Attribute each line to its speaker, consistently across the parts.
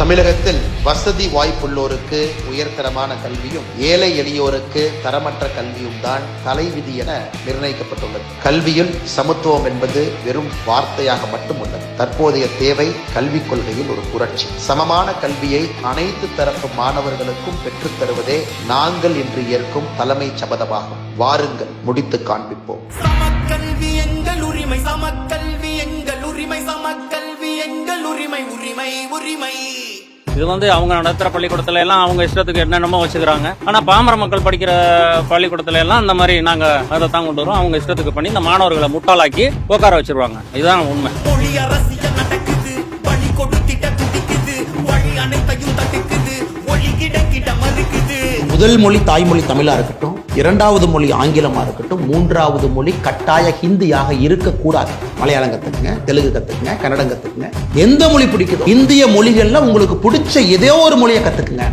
Speaker 1: தமிழகத்தில் வசதி வாய்ப்புள்ளோருக்கு உயர்தரமான கல்வியும் ஏழை எளியோருக்கு தரமற்ற கல்வியும் தான் தலைவிதி என நிர்ணயிக்கப்பட்டுள்ளது. கல்வியில் சமத்துவம் என்பது வெறும் வார்த்தையாக மட்டும் உள்ளது. தற்போதைய தேவை கல்விக் கொள்கையில் ஒரு புரட்சி. சமமான கல்வியை அனைத்து தரப்பு மாணவர்களுக்கும் பெற்றுத் தருவதே நாங்கள் இன்று ஏற்கும் தலைமை சபதமாகும். வாருங்கள், முடித்து காண்பிப்போம்.
Speaker 2: சமக்கல்வி எங்கள் உரிமை, சமக்கல்வி எங்கள் உரிமை, சமக்கல்வி எங்கள் உரிமை, உரிமை உரிமை.
Speaker 3: இது அவங்க நடத்துற பள்ளிக்கூடத்துல எல்லாம் அவங்க இஷ்டத்துக்கு என்னென்னமோ வச்சுக்கிறாங்க. ஆனா பாமர மக்கள் படிக்கிற பள்ளிக்கூடத்துல எல்லாம் இந்த மாதிரி நாங்க அதை தான் கொண்டு வரோம். அவங்க இஷ்டத்துக்கு பண்ணி இந்த மாணவர்களை முட்டாளாக்கி உட்கார வச்சிருவாங்க. இதுதான் உண்மை.
Speaker 2: மொழி அரசியல் நடக்குது, வழி கொடுத்திட்ட துடிக்குது, வழி அனைத்தையும் தடுக்குது, மொழி கிட மறுக்குது.
Speaker 4: முதல் மொழி தாய்மொழி தமிழா இருக்கட்டும், இரண்டாவது மொழி ஆங்கிலமா இருக்கட்டும், மூன்றாவது மொழி கட்டாய ஹிந்தியாக இருக்கக்கூடாது. மலையாளம் கத்துக்குங்க, தெலுங்கு கத்துக்குங்க, கன்னடம் கத்துக்குங்க, எந்த மொழி பிடிக்குதோ இந்திய மொழிகள்ல உங்களுக்கு பிடிச்ச ஏதோ ஒரு மொழியை கத்துக்குங்க.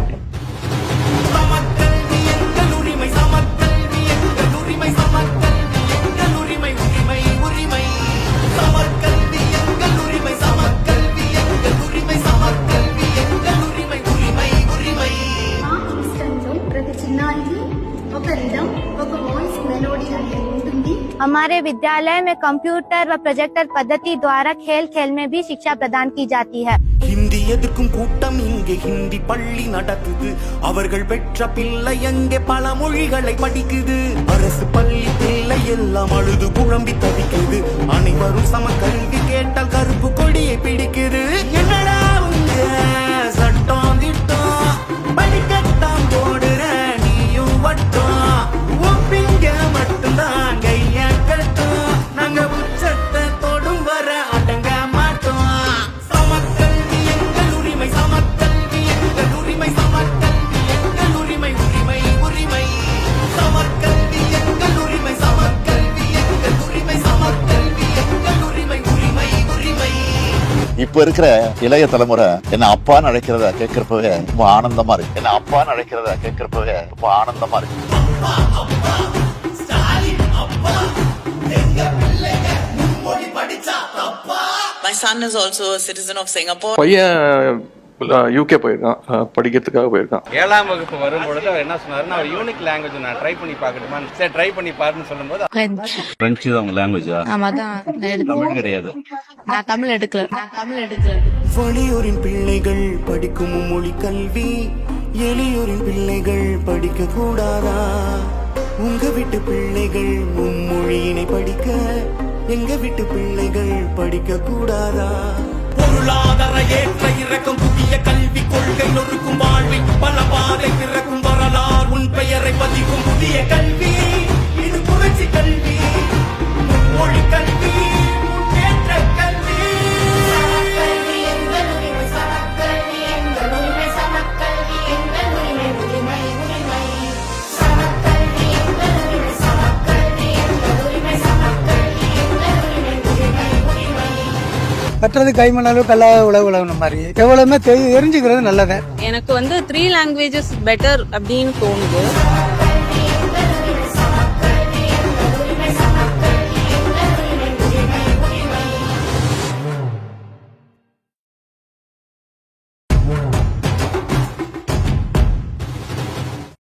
Speaker 5: हमारे विद्यालय में कंप्यूटर व प्रोजेक्टर पद्धति द्वारा खेल खेल में भी शिक्षा प्रदान की जाती है.
Speaker 2: ஹிந்தி எதிர்க்கும் கூட்டம் இங்கே ஹிந்தி பள்ளி நடத்துது. அவர்கள் பெற்ற பிள்ளை எங்கே பல மொழிகளை படிக்குது. அரசு பள்ளி பிள்ளை எல்லாம் அழுது குழம்பி தவிக்குது. அனைவரும் சம கல்வி கேட்டால் கருப்பு கொடியை பிடிக்குது. என்னடா உங்க சட்டம் திட்டம், படிக்கத்தான் போடுற நீயும் வட்டம், ஒப்பிங்க மட்டும்தான் கைய கட்டும், நாங்க உச்சத்தை தொடும் வர அடங்க மாட்டோம். சமக்கல்வி எங்கள் உரிமை, சமக்கல்வி எங்கள் உரிமை, சமக்கல்வி எங்கள் உரிமை, உரிமை உரிமை. சமக்கல்வி எங்கள் உரிமை, சமக்கல்வி எங்கள் உரிமை, சமக்கல்வி எங்கள் உரிமை, உரிமை உரிமை.
Speaker 6: இப்ப இருக்கிற இளைய தலைமுறை என்ன அப்பான்னு அழைக்கிறத கேட்கிறப்பவே ரொம்ப ஆனந்தமா இருக்கு. என்ன அப்பான்னு அழைக்கிறத கேட்கிறப்பவே ரொம்ப ஆனந்தமா இருக்கு.
Speaker 7: My son is also a citizen of Singapore.
Speaker 8: பையன் யூகே போயிருக்கான், படிக்கிறதுக்காக போயிருக்கான்.
Speaker 3: 7ஆம் வகுப்பு வரும்பொழுது அவர் என்ன சொன்னாருன்னா, ஒரு யூனிக் லாங்குவேஜ் நான் ட்ரை பண்ணி பார்க்கட்டுமா, சரி ட்ரை பண்ணி பாருன்னு சொல்லும்போது
Speaker 9: பிரெஞ்சு தான் உங்க லாங்குவேஜா? தமிழ் கிடையாது.
Speaker 5: நான் தமிழ் எடுக்கல.
Speaker 2: வெளியூரின் பிள்ளைகள் படிக்கும் மொழி கல்வி எளியூரின் பிள்ளைகள் படிக்க கூடாதா? உங்க வீட்டு பிள்ளைகள் மும்மொழியினை படிக்க எங்க வீட்டு பிள்ளைகள் படிக்க கூடாதா? பொருளாதார ஏற்ற இறக்கம், புதிய கல்வி கொள்கை நொறுக்கும் வாழ்வில் பல பாதை திறக்கும் வரலாறு உன் பெயரை பதிக்கும் புதிய கல்வி. இது புரட்சி கல்வி, மொழி கல்வி, முன்னேற்ற கல்வி.
Speaker 10: கட்டுறது கைமண் கல்லா உழவுன மாதிரி எவ்வளவுமே தெரிஞ்சுக்கிறது நல்லது.
Speaker 7: எனக்கு 3 languages பெட்டர் அப்படின்னு தோணுது.